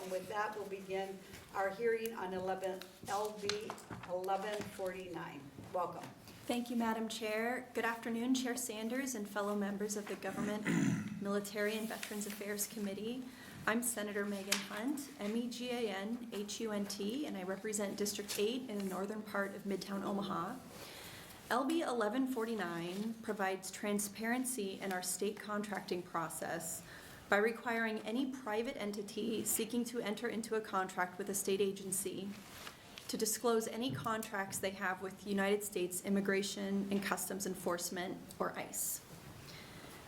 And with that, we'll begin our hearing on LB1149. Welcome. Thank you, Madam Chair. Good afternoon, Chair Sanders and fellow members of the Government, Military, and Veterans Affairs Committee. I'm Senator Megan Hunt, MEGANHUNT, and I represent District 8 in the northern part of Midtown Omaha. LB 1149 provides transparency in our state contracting process by requiring any private entity seeking to enter into a contract with a state agency to disclose any contracts they have with United States Immigration and Customs Enforcement, or ICE.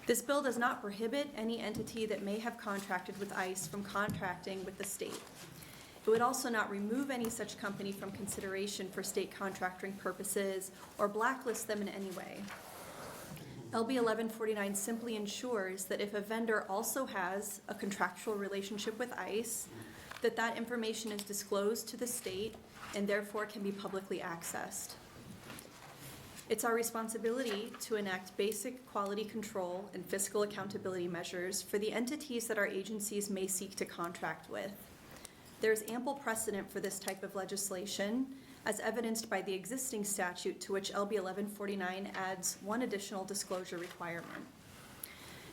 This bill does not prohibit any entity that may have contracted with ICE from contracting with the state. It would also not remove any such company from consideration for state contracting purposes or blacklist them in any way. LB 1149 simply ensures that if a vendor also has a contractual relationship with ICE, that information is disclosed to the state and therefore can be publicly accessed. It's our responsibility to enact basic quality control and fiscal accountability measures for the entities that our agencies may seek to contract with. There's ample precedent for this type of legislation, as evidenced by the existing statute to which LB 1149 adds one additional disclosure requirement.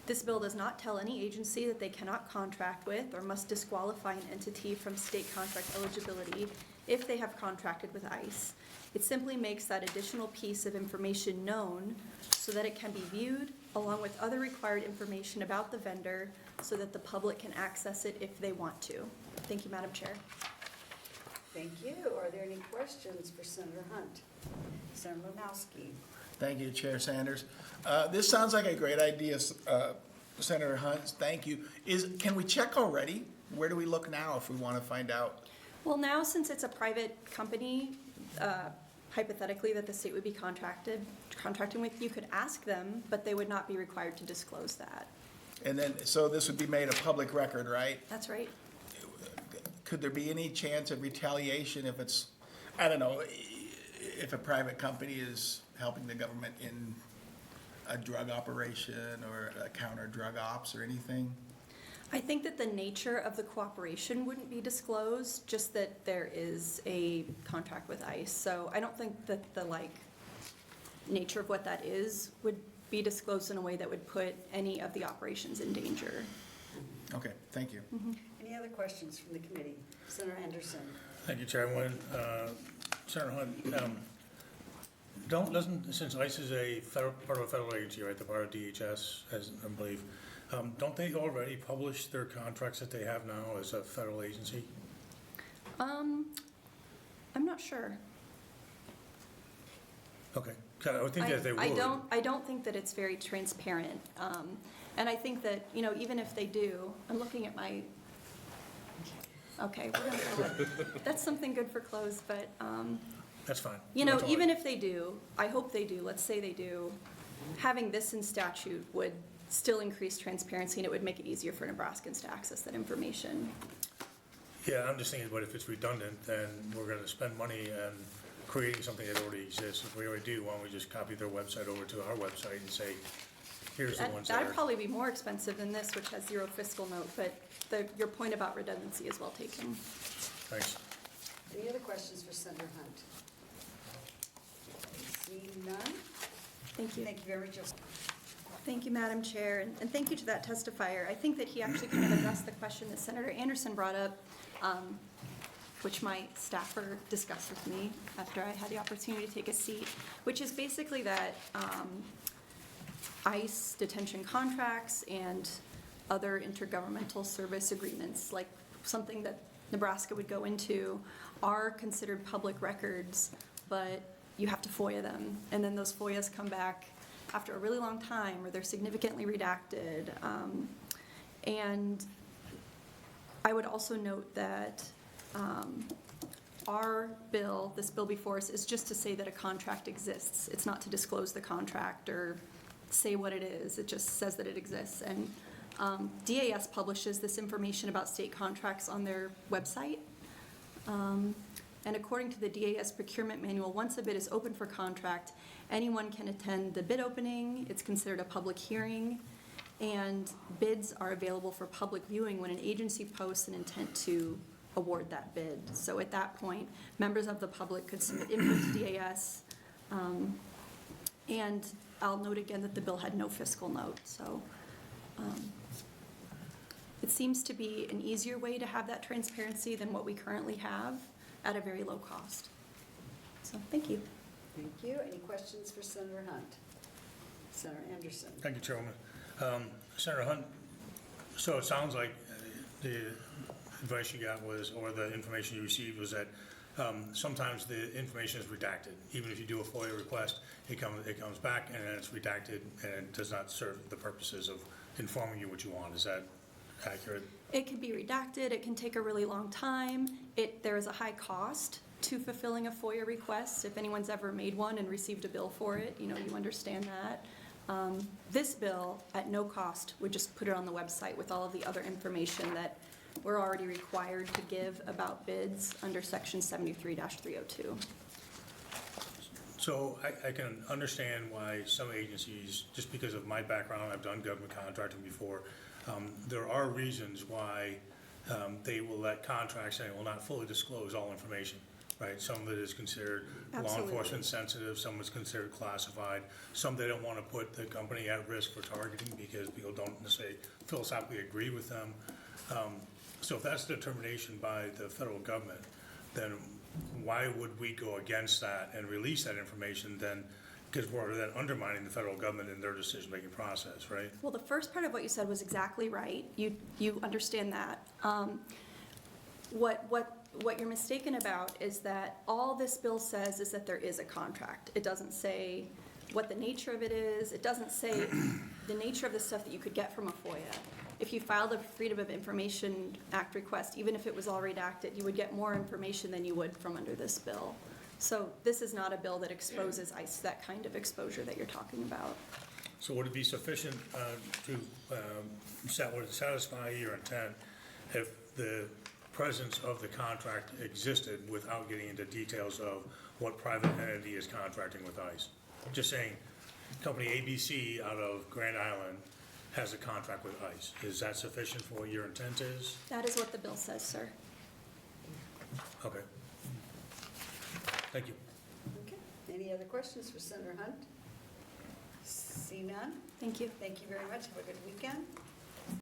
This bill does not tell any agency that they cannot contract with or must disqualify an entity from state contract eligibility if they have contracted with ICE. It simply makes that additional piece of information known so that it can be viewed along with other required information about the vendor so that the public can access it if they want to. Thank you, Madam Chair. Thank you. Are there any questions for Senator Hunt? Senator Lanowski. Thank you, Chair Sanders. This sounds like a great idea, Senator Hunt. Thank you. Can we check already? Where do we look now if we want to find out? Well, now since it's a private company, hypothetically that the state would be contracting with, you could ask them, but they would not be required to disclose that. And then, so this would be made a public record, right? That's right. Could there be any chance of retaliation if it's, I don't know, if a private company is helping the government in a drug operation or a counter drug ops or anything? I think that the nature of the cooperation wouldn't be disclosed, just that there is a contract with ICE. So I don't think that the nature of what that is would be disclosed in a way that would put any of the operations in danger. Okay, thank you. Mm-hmm. Any other questions from the committee? Senator Anderson. Thank you, Chairwoman. Senator Hunt, since ICE is part of a federal agency, right, the part of DHS, as I believe, don't they already publish their contracts that they have now as a federal agency? I'm not sure. Okay, I would think that they would. I don't think that it's very transparent. And I think that, even if they do, I'm looking at my, okay, we're gonna go with, that's something good for close, but, That's fine. even if they do, I hope they do, let's say they do, having this in statute would still increase transparency and it would make it easier for Nebraskans to access that information. Yeah, I'm just thinking, but if it's redundant, then we're gonna spend money on creating something that already exists. If we already do, why don't we just copy their website over to our website and say, here's the ones that That'd are. probably be more expensive than this, which has zero fiscal note, but your point about redundancy is well taken. Thanks. Any other questions for Senator Hunt? Seeing none? Thank you. Thank you very much. Thank you, Madam Chair, and thank you to that testifier. I think that he actually kind of addressed the question that Senator Anderson brought up, which my staffer discussed with me after I had the opportunity to take a seat, which is basically that ICE detention contracts and other intergovernmental service agreements, like something that Nebraska would go into, are considered public records, but you have to FOIA them, and then those FOIAs come back after a really long time, or they're significantly redacted. And I would also note that our bill, this bill before us, is just to say that a contract exists. It's not to disclose the contract or say what it is. It just says that it exists. And DAS publishes this information about state contracts on their website. And according to the DAS procurement manual, once a bid is open for contract, anyone can attend the bid opening. It's considered a public hearing. and bids are available for public viewing when an agency posts an intent to award that bid. So at that point, members of the public could submit input to DAS. And I'll note again that the bill had no fiscal note, so it seems to be an easier way to have that transparency than what we currently have at a very low cost. So, thank you. Thank you. Any questions for Senator Hunt? Senator Anderson? Thank you, Chairwoman. Senator Hunt, so it sounds like the advice you got was, or the information you received was that sometimes the information is redacted. Even if you do a FOIA request, it comes back and then it's redacted and it does not serve the purposes of informing you what you want. Is that accurate? It can be redacted, it can take a really long time. There is a high cost to fulfilling a FOIA request. If anyone's ever made one and received a bill for it, you understand that. This bill, at no cost, would just put it on the website with all of the other information that we're already required to give about bids under Section 73-302. So I can understand why some agencies, just because of my background, I've done government contracting before, there are reasons why they will let contracts say will not fully disclose all information, right? Some of it is considered law Absolutely. enforcement sensitive, some is considered classified, some they don't want to put the company at risk for targeting because people don't necessarily philosophically agree with them. So if that's the determination by the federal government, then why would we go against that and release that information then? Because we're then undermining the federal government in their decision-making process, right? Well, the first part of what you said was exactly right. You understand that. What you're mistaken about is that all this bill says is that there is a contract. It doesn't say what the nature of it is. It doesn't say the nature of the stuff that you could get from a FOIA. If you filed a Freedom of Information Act request, even if it was all redacted, you would get more information than you would from under this bill. So this is not a bill that exposes ICE, that kind of exposure that you're talking about. So would it be sufficient to satisfy your intent if the presence of the contract existed without getting into details of what private entity is contracting with ICE? Just saying, company ABC out of Grand Island has a contract with ICE. Is that sufficient for what your intent is? That is what the bill says, sir. Okay. Thank you. Okay. Any other questions for Senator Hunt? See none? Thank you. Thank you very much. Have a good weekend.